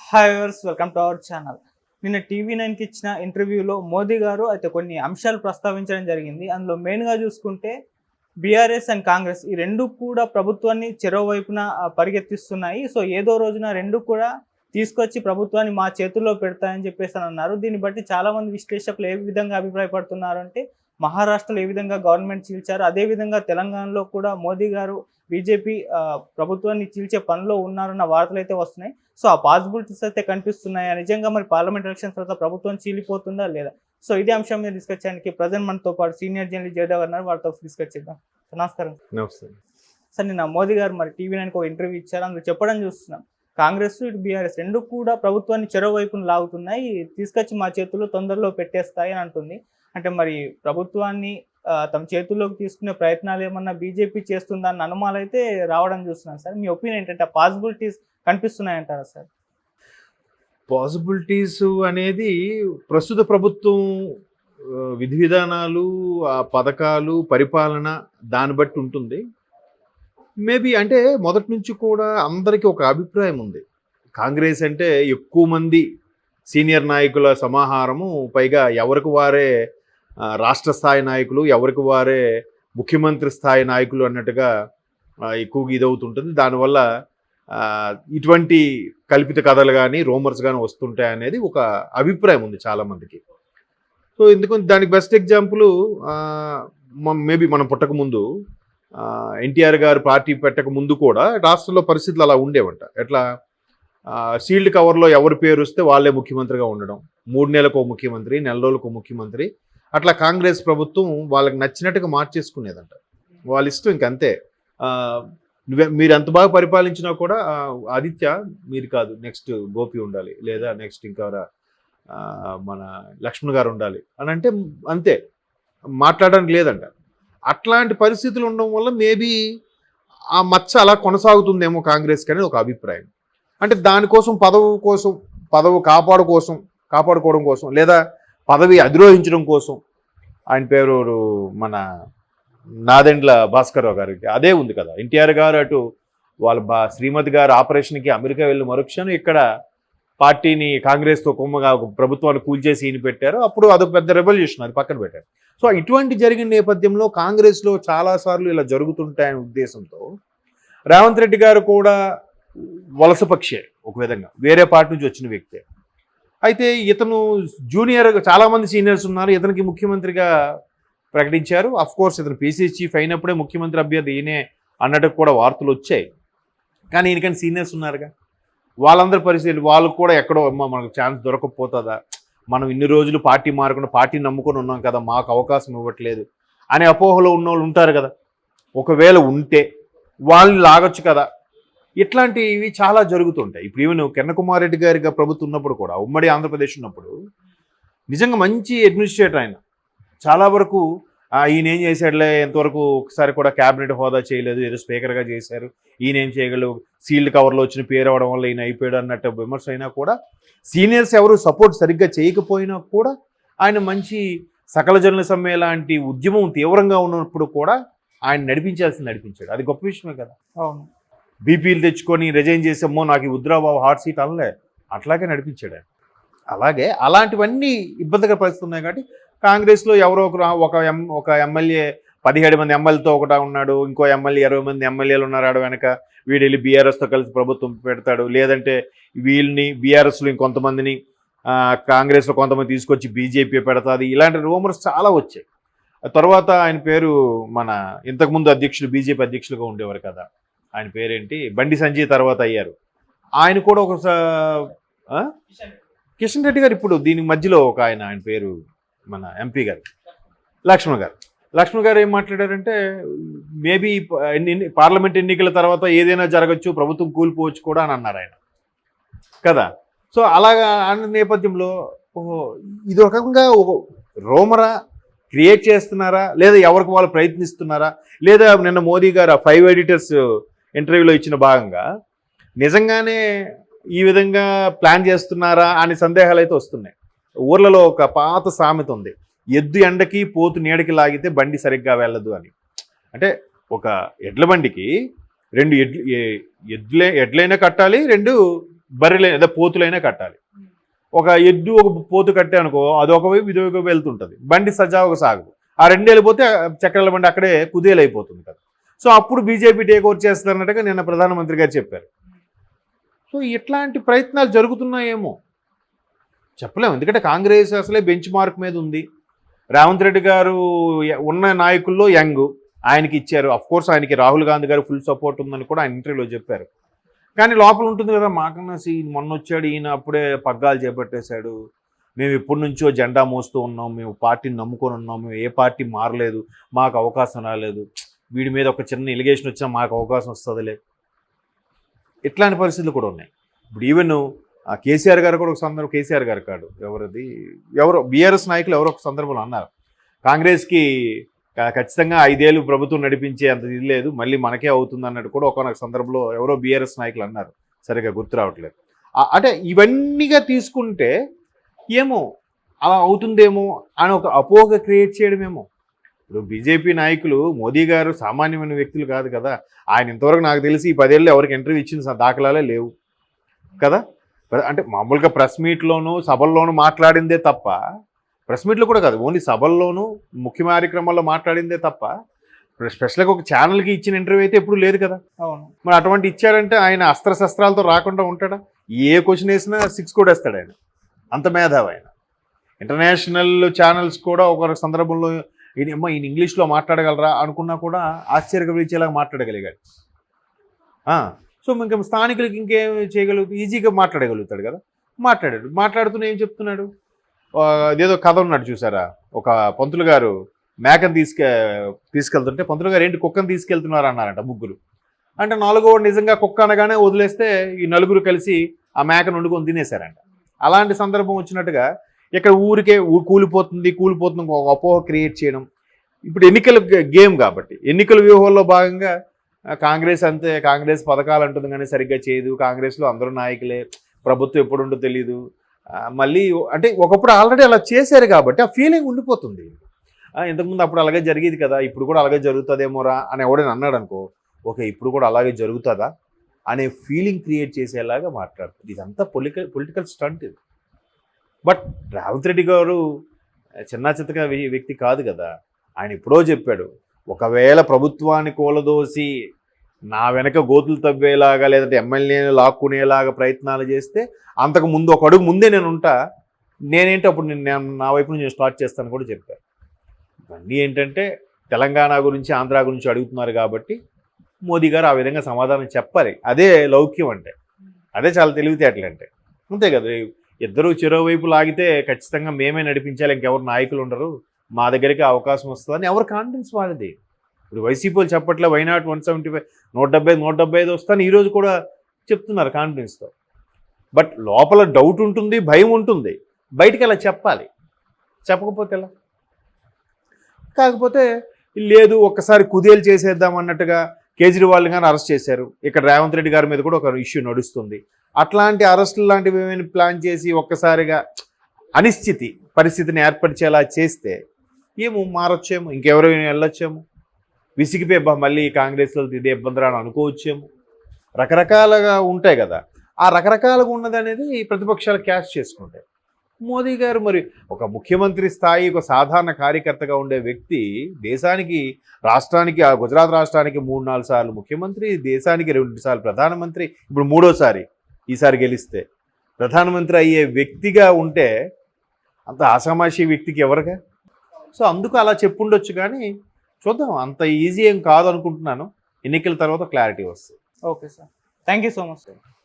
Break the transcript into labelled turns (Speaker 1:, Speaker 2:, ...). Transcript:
Speaker 1: Hi viewers, welcome to our channel. నిన్న టీవీ9కి ఇచ్చిన ఇంటర్వ్యూలో మోదీ గారు అయితే కొన్ని అంశాలు ప్రస్తావించడం జరిగింది. అందులో మెయిన్గా చూసుకుంటే బీఆర్ఎస్ అండ్ కాంగ్రెస్ ఈ రెండు కూడా ప్రభుత్వాన్ని చెరోవైపున పరిగెత్తిస్తున్నాయి. సో ఏదో రోజున రెండు కూడా తీసుకొచ్చి ప్రభుత్వాన్ని మా చేతుల్లో పెడతాయని చెప్పేసి అన్నారు. దీన్ని బట్టి చాలామంది విశ్లేషకులు ఏ విధంగా అభిప్రాయపడుతున్నారు అంటే, మహారాష్ట్రలో ఏ విధంగా గవర్నమెంట్ చీల్చారు, అదేవిధంగా తెలంగాణలో కూడా మోదీ గారు బీజేపీ ప్రభుత్వాన్ని చీల్చే పనిలో ఉన్నారన్న వార్తలు అయితే వస్తున్నాయి. సో ఆ పాసిబిలిటీస్ అయితే కనిపిస్తున్నాయి. నిజంగా మరి పార్లమెంట్ ఎలక్షన్స్ తర్వాత ప్రభుత్వం చీలిపోతుందా లేదా? సో ఇదే అంశం మీద డిస్కస్ చేయడానికి ప్రజెంట్ మనతో పాటు సీనియర్ జర్నలిస్ట్ జయదేవ్ గారు వారితో డిస్కస్ చేద్దాం. నమస్కారం.
Speaker 2: నమస్తే
Speaker 1: సార్, నిన్న మోదీ గారు మరి టీవీ9కి ఒక ఇంటర్వ్యూ ఇచ్చారు. అందులో చెప్పడం చూస్తున్నాం, కాంగ్రెస్ ఇటు బీఆర్ఎస్ రెండు కూడా ప్రభుత్వాన్ని చెరోవైపున లాగుతున్నాయి, తీసుకొచ్చి మా చేతుల్లో తొందరలో పెట్టేస్తాయి అని అంటుంది. అంటే మరి ప్రభుత్వాన్ని తమ చేతుల్లోకి తీసుకునే ప్రయత్నాలు ఏమన్నా బీజేపీ చేస్తుందా అన్న అనుమానాలు అయితే రావడం చూస్తున్నాను సార్. మీ ఒపీనియన్ ఏంటంటే ఆ పాసిబిలిటీస్ కనిపిస్తున్నాయంటారా సార్?
Speaker 2: పాసిబిలిటీస్ అనేది ప్రస్తుత ప్రభుత్వం విధి విధానాలు, ఆ పథకాలు, పరిపాలన దాన్ని బట్టి ఉంటుంది. మేబీ అంటే మొదటి నుంచి కూడా అందరికీ ఒక అభిప్రాయం ఉంది, కాంగ్రెస్ అంటే ఎక్కువ మంది సీనియర్ నాయకుల సమాహారము, పైగా ఎవరికి వారే రాష్ట్ర స్థాయి నాయకులు, ఎవరికి వారే ముఖ్యమంత్రి స్థాయి నాయకులు అన్నట్టుగా ఎక్కువగా ఇదవుతుంటుంది. దానివల్ల ఇటువంటి కల్పిత కథలు కానీ రూమర్స్ కానీ వస్తుంటాయి అనేది ఒక అభిప్రాయం ఉంది చాలామందికి. సో ఎందుకంటే దానికి బెస్ట్ ఎగ్జాంపుల్ మేబీ మనం పుట్టకముందు ఎన్టీఆర్ గారు పార్టీ పెట్టక ముందు కూడా రాష్ట్రంలో పరిస్థితులు అలా ఉండేవంట. ఎట్లా సీల్డ్ కవర్లో ఎవరి పేరు వస్తే వాళ్ళే ముఖ్యమంత్రిగా ఉండడం, 3 నెలలకు ముఖ్యమంత్రి, నెల రోజులకు ముఖ్యమంత్రి, అట్లా కాంగ్రెస్ ప్రభుత్వం వాళ్ళకి నచ్చినట్టుగా మార్చేసుకునేదంట. వాళ్ళ ఇష్టం ఇంకంతే. మీరు ఎంత బాగా పరిపాలించినా కూడా ఆదిత్య మీరు కాదు, నెక్స్ట్ గోపి ఉండాలి, లేదా నెక్స్ట్ ఇంకెవరా మన లక్ష్మణ్ గారు ఉండాలి అని అంటే అంతే, మాట్లాడడానికి లేదంట. అట్లాంటి పరిస్థితులు ఉండడం వల్ల మేబీ ఆ మచ్చ అలా కొనసాగుతుందేమో కాంగ్రెస్కి అనేది ఒక అభిప్రాయం. అంటే దానికోసం పదవి కాపాడుకోవడం కోసం లేదా పదవి అధిరోహించడం కోసం, ఆయన పేరు మన నాదెండ్ల భాస్కర్రావు గారికి అదే ఉంది కదా. ఎన్టీఆర్ గారు అటు వాళ్ళ శ్రీమతి గారు ఆపరేషన్కి అమెరికా వెళ్ళి మరుక్షణం ఇక్కడ పార్టీని కాంగ్రెస్తో కొమ్మగా ప్రభుత్వాన్ని కూల్చేసి ఈయన పెట్టారు. అప్పుడు అదొక పెద్ద రెవల్యూషన్, అది పక్కన పెట్టారు. సో ఇటువంటి జరిగిన నేపథ్యంలో కాంగ్రెస్లో చాలాసార్లు ఇలా జరుగుతుంటాయనే ఉద్దేశంతో రేవంత్ రెడ్డి గారు కూడా వలసపక్షే, ఒక విధంగా వేరే పార్టీ నుంచి వచ్చిన వ్యక్తే. అయితే ఇతను జూనియర్, చాలామంది సీనియర్స్ ఉన్నారు, ఇతనికి ముఖ్యమంత్రిగా ప్రకటించారు. కోర్స్ ఇతను పీసీసీ చీఫ్ అయినప్పుడే ముఖ్యమంత్రి అభ్యర్థి ఈయనే అన్నట్టు కూడా వార్తలు వచ్చాయి. కానీ ఈయనకని సీనియర్స్ ఉన్నారుగా, వాళ్ళందరి పరిస్థితులు వాళ్ళకు కూడా ఎక్కడో మనకు ఛాన్స్ దొరకకపోతుందా, మనం ఇన్ని రోజులు పార్టీ మారకుండా పార్టీ నమ్ముకొని ఉన్నాం కదా, మాకు అవకాశం ఇవ్వట్లేదు అనే అపోహలో ఉన్న వాళ్ళు ఉంటారు కదా. ఒకవేళ ఉంటే వాళ్ళని లాగొచ్చు కదా. ఇట్లాంటివి చాలా జరుగుతుంటాయి. ఇప్పుడు ఈవెన్ కిరణ్ రెడ్డి గారిగా ప్రభుత్వం ఉన్నప్పుడు కూడా, ఉమ్మడి ఆంధ్రప్రదేశ్ ఉన్నప్పుడు నిజంగా మంచి అడ్మినిస్ట్రేటర్ ఆయన. చాలా వరకు ఈయన ఏం చేశాడులే, ఎంతవరకు ఒకసారి కూడా క్యాబినెట్ హోదా చేయలేదు, ఏదో స్పీకర్గా చేశారు, ఈయన ఏం చేయగలరు, సీల్డ్ కవర్లో వచ్చిన పేరు అవ్వడం వల్ల ఈయన అయిపోయాడు అన్నట్టు విమర్శ అయినా కూడా, సీనియర్స్ ఎవరు సపోర్ట్ సరిగ్గా చేయకపోయినా కూడా ఆయన మంచి సకల జనుల సమ్మె లాంటి ఉద్యమం తీవ్రంగా ఉన్నప్పుడు కూడా ఆయన నడిపించాడు. అది గొప్ప విషయమే కదా.
Speaker 1: అవును,
Speaker 2: బీపీలు తెచ్చుకొని రిజైన్ చేసామో నాకు ఈ ఉద్రాబాబు హాట్ సీట్ అనలే, అట్లాగే నడిపించాడు. అలాగే అలాంటివన్నీ ఇబ్బందిగా పరిస్థితులు ఉన్నాయి. కాబట్టి కాంగ్రెస్లో ఎవరో ఒక ఎమ్మెల్యే 17 మంది ఎమ్మెల్యేతో ఒకటా ఉన్నాడు, ఇంకో ఎమ్మెల్యే 20 మంది ఎమ్మెల్యేలు ఉన్నారు, ఆడ వెనక వీడు వెళ్ళి బీఆర్ఎస్తో కలిసి ప్రభుత్వం పెడతాడు, లేదంటే వీళ్ళని బీఆర్ఎస్లో ఇంకొంతమందిని కాంగ్రెస్లో కొంతమంది తీసుకొచ్చి బీజేపీ పెడతాది. ఇలాంటి రూమర్స్ చాలా వచ్చాయి. తర్వాత ఆయన పేరు మన ఇంతకుముందు అధ్యక్షులు, బీజేపీ అధ్యక్షులుగా ఉండేవారు కదా, ఆయన పేరేంటి, బండి సంజయ్ తర్వాత అయ్యారు. ఆయన కూడా ఒక కిషన్ రెడ్డి గారు, ఇప్పుడు దీనికి మధ్యలో ఒక ఆయన పేరు మన ఎంపీ గారు లక్ష్మణ్ గారు ఏం మాట్లాడారంటే, మేబీ పార్లమెంట్ ఎన్నికల తర్వాత ఏదైనా జరగచ్చు, ప్రభుత్వం కూలిపోవచ్చు కూడా అని అన్నారు ఆయన కదా. సో అలాగా అన్న నేపథ్యంలో ఇది ఒక రకంగా ఒక రోమరా క్రియేట్ చేస్తున్నారా, లేదా ఎవరికి వాళ్ళు ప్రయత్నిస్తున్నారా, లేదా నిన్న మోదీ గారు 5 ఎడిటర్స్ ఇంటర్వ్యూలో ఇచ్చిన భాగంగా నిజంగానే ఈ విధంగా ప్లాన్ చేస్తున్నారా అనే సందేహాలు అయితే వస్తున్నాయి. ఊర్లలో ఒక పాత సామెత ఉంది, ఎద్దు ఎండకి పోతు నీడకి లాగితే బండి సరిగ్గా వెళ్ళదు అని. అంటే ఒక ఎడ్ల బండికి 2 ఎడ్లైనా కట్టాలి, 2 బర్రెలైనా లేదా పోతులైనా కట్టాలి. ఒక ఎద్దు ఒక పోతు కట్టే అనుకో అదొకవైపు ఇదొక వెళ్తుంటుంది, బండి సజావుగా సాగదు. ఆ రెండు వెళ్ళిపోతే చక్రాల బండి అక్కడే కుదేలైపోతుంది కదా. సో అప్పుడు బీజేపీ టేక్ ఓవర్ చేస్తారన్నట్టుగా నిన్న ప్రధానమంత్రి గారు చెప్పారు. సో ఇట్లాంటి ప్రయత్నాలు జరుగుతున్నాయేమో చెప్పలేము, ఎందుకంటే కాంగ్రెస్ అసలే బెంచ్ మార్క్ మీద ఉంది. రేవంత్ రెడ్డి గారు ఉన్న నాయకుల్లో యంగ్, ఆయనకి ఇచ్చారు. అఫ్ కోర్స్ ఆయనకి రాహుల్ గాంధీ గారు ఫుల్ సపోర్ట్ ఉందని కూడా ఆయన ఇంటర్వ్యూలో చెప్పారు. కానీ లోపల ఉంటుంది కదా, మాకన్నా మొన్న వచ్చాడు ఈయన అప్పుడే పగ్గాలు చేపట్టేశాడు, మేము ఎప్పటి నుంచో జెండా మోస్తూ ఉన్నాం, మేము పార్టీని నమ్ముకొని ఉన్నాం, మేము ఏ పార్టీ మారలేదు, మాకు అవకాశం రాలేదు, వీడి మీద ఒక చిన్న ఎలిగేషన్ వచ్చినా మాకు అవకాశం వస్తుందిలే, ఇట్లాంటి పరిస్థితులు కూడా ఉన్నాయి. ఇప్పుడు ఈవెన్ కేసీఆర్ గారు కూడా ఒక సందర్భం, కేసీఆర్ గారు కాదు ఎవరో బీఆర్ఎస్ నాయకులు ఎవరో ఒక సందర్భంలో అన్నారు, కాంగ్రెస్కి ఖచ్చితంగా 5 ఏళ్ళు ప్రభుత్వం నడిపించే అంత ఇది లేదు, మళ్ళీ మనకే అవుతుంది అన్నట్టు కూడా ఒకనొక సందర్భంలో ఎవరో బీఆర్ఎస్ నాయకులు అన్నారు, సరిగ్గా గుర్తు రావట్లేదు. అంటే ఇవన్నీగా తీసుకుంటే ఏమో అలా అవుతుందేమో అని ఒక అపోహ క్రియేట్ చేయడమేమో. ఇప్పుడు బీజేపీ నాయకులు, మోదీ గారు సామాన్యమైన వ్యక్తులు కాదు కదా. ఆయన ఇంతవరకు నాకు తెలిసి ఈ 10 ఏళ్ళు ఎవరికి ఇంటర్వ్యూ ఇచ్చిన దాఖలాలే లేవు కదా. అంటే మామూలుగా ప్రెస్ మీట్లోనూ సభల్లోనూ మాట్లాడిందే తప్ప, ప్రెస్ మీట్లో కూడా కాదు, ఓన్లీ సభల్లోనూ ముఖ్య కార్యక్రమాల్లో మాట్లాడిందే తప్ప స్పెషల్గా ఒక ఛానల్కి ఇచ్చిన ఇంటర్వ్యూ అయితే ఎప్పుడు లేదు కదా.
Speaker 1: అవును.
Speaker 2: మరి అటువంటి ఇచ్చారంటే ఆయన అస్త్రశస్త్రాలతో రాకుండా ఉంటాడా? ఏ క్వశ్చన్ వేసినా 6 కూడా వేస్తాడు ఆయన, అంత మేధావి ఆయన. ఇంటర్నేషనల్ ఛానల్స్ కూడా ఒక సందర్భంలో ఈయన ఇంగ్లీష్లో మాట్లాడగలరా అనుకున్నా కూడా ఆశ్చర్యపరిచేలాగా మాట్లాడగలిగాడు. సో ఇంకా స్థానికులకి ఇంకేం చేయగలుగుతాడు, ఈజీగా మాట్లాడగలుగుతాడు కదా. మాట్లాడుతూనే ఏం చెప్తున్నాడు, అదేదో కథ ఉన్నాడు చూసారా, ఒక పంతులు గారు మేకను తీసుకెళ్తుంటే పంతులు గారు ఏంటి కుక్కను తీసుకెళ్తున్నారు అన్నారంట ముగ్గురు. అంటే 4వ నిజంగా కుక్క అనగానే వదిలేస్తే ఈ నలుగురు కలిసి ఆ మేకను వండుకొని తినేశారంట. అలాంటి సందర్భం వచ్చినట్టుగా ఇక్కడ ఊరికే కూలిపోతుంది ఒక అపోహ క్రియేట్ చేయడం. ఇప్పుడు ఎన్నికల గేమ్ కాబట్టి ఎన్నికల వ్యూహంలో భాగంగా కాంగ్రెస్ అంతే, కాంగ్రెస్ పథకాలు అంటుంది కానీ సరిగ్గా చేయదు, కాంగ్రెస్లో అందరూ నాయకులే, ప్రభుత్వం ఎప్పుడు ఉంటుందో తెలీదు, మళ్ళీ అంటే ఒకప్పుడు ఆల్రెడీ అలా చేశారు కాబట్టి ఆ ఫీలింగ్ ఉండిపోతుంది. ఇంతకుముందు అప్పుడు అలాగే జరిగేది కదా, ఇప్పుడు కూడా అలాగే జరుగుతుందేమోరా అని ఎవడైనా అన్నాడు అనుకో, ఓకే ఇప్పుడు కూడా అలాగే జరుగుతుందా అనే ఫీలింగ్ క్రియేట్ చేసేలాగా మాట్లాడుతుంది. ఇదంతా పొలిటికల్ స్టంట్ ఇది. బట్ రేవంత్ రెడ్డి గారు చిన్న చిత్తగా వ్యక్తి కాదు కదా. ఆయన ఎప్పుడో చెప్పాడు, ఒకవేళ ప్రభుత్వాన్ని కూలదోసి నా వెనక గోతులు తవ్వేలాగా లేదంటే ఎమ్మెల్యేని లాక్కునేలాగా ప్రయత్నాలు చేస్తే అంతకు ముందు ఒక అడుగు ముందే నేను ఉంటా, నేనేంటి అప్పుడు నేను నా వైపు నుంచి స్టార్ట్ చేస్తాను కూడా చెప్పాను. ఇవన్నీ ఏంటంటే తెలంగాణ గురించి ఆంధ్ర గురించి అడుగుతున్నారు కాబట్టి మోదీ గారు ఆ విధంగా సమాధానం చెప్పాలి. అదే లౌక్యం అంటే, అదే చాలా తెలివితేటలు అంటే, అంతే కదా. ఇద్దరు చెరోవైపు లాగితే ఖచ్చితంగా మేమే నడిపించాలి, ఇంకెవరు నాయకులు ఉండరు, మా దగ్గరికి అవకాశం వస్తుందని ఎవరు కాన్ఫిడెన్స్ వాళ్ళది. ఇప్పుడు వైసీపీలు చెప్పట్లే వైనాట్ 175 175 వస్తాను ఈరోజు కూడా చెప్తున్నారు కాన్ఫిడెన్స్తో. బట్ లోపల డౌట్ ఉంటుంది, భయం ఉంటుంది, బయటికి అలా చెప్పాలి, చెప్పకపోతే ఎలా? కాకపోతే లేదు ఒక్కసారి కుదేలు చేసేద్దాం అన్నట్టుగా కేజ్రీవాల్ గారిని అరెస్ట్ చేశారు, ఇక్కడ రేవంత్ రెడ్డి గారి మీద కూడా ఒక ఇష్యూ నడుస్తుంది. అట్లాంటి అరెస్టులు లాంటివి ఏమైనా ప్లాన్ చేసి ఒక్కసారిగా అనిశ్చితి పరిస్థితిని ఏర్పరిచేలా చేస్తే ఏమో మారొచ్చేమో, ఇంకెవరైనా వెళ్ళొచ్చేమో, విసిగిపోయి మళ్ళీ కాంగ్రెస్లో ఇదే ఇబ్బంది అని అనుకోవచ్చేమో. రకరకాలుగా ఉంటాయి కదా. ఆ రకరకాలుగా ఉన్నది అనేది ప్రతిపక్షాలు క్యాష్ చేసుకుంటాయి. మోదీ గారు మరి ఒక ముఖ్యమంత్రి స్థాయి ఒక సాధారణ కార్యకర్తగా ఉండే వ్యక్తి దేశానికి, రాష్ట్రానికి, గుజరాత్ రాష్ట్రానికి 3-4 సార్లు ముఖ్యమంత్రి, దేశానికి 2 సార్లు ప్రధానమంత్రి, ఇప్పుడు 3వసారి ఈసారి గెలిస్తే ప్రధానమంత్రి అయ్యే వ్యక్తిగా ఉంటే అంత ఆషామాషి వ్యక్తికి ఎవరుగా? సో అందుకు అలా చెప్పుండొచ్చు, కానీ చూద్దాం, అంత ఈజీ ఏం కాదు అనుకుంటున్నాను. ఎన్నికల తర్వాత క్లారిటీ వస్తుంది.
Speaker 1: Okay sir, thank you so much sir.